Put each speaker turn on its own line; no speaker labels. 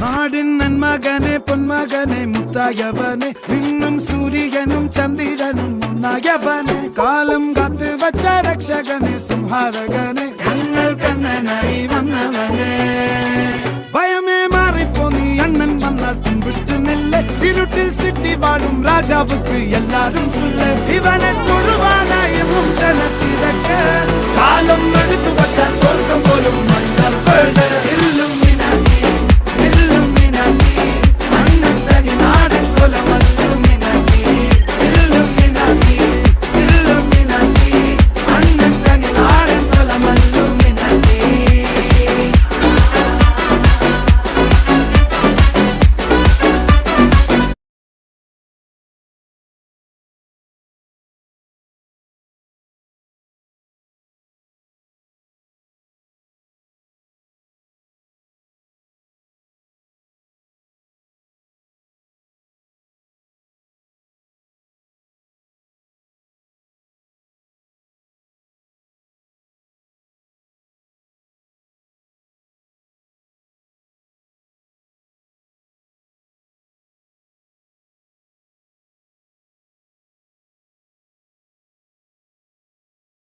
നാടിൻ നന്മകനെ പൊന്മകനെ മുത്തായവനെ നിന്നും സൂര്യനും ചന്ദ്രനും ഒന്നായവനെ കാലം കാത്ത് വച്ച രക്ഷകനെ സംഹാരകനെ ഞങ്ങൾ കണ്ണനായി വന്നവനെ ഭയമേ മാറിപ്പോ നീ അണ്ണൻ വന്നാൽ തുമ്പിട്ട് നെല്ല് ഇരുട്ടിൽ സിറ്റി വാഴും രാജാവുക്ക് എല്ലാരും സുല്ല് ഇവനെ തൊഴുവാനായും ജനത്തിരക്ക് കാലം എടുത്തു വച്ചാൽ സ്വർഗം പോലും മണ്ണൽ വീട് ഇല്ലും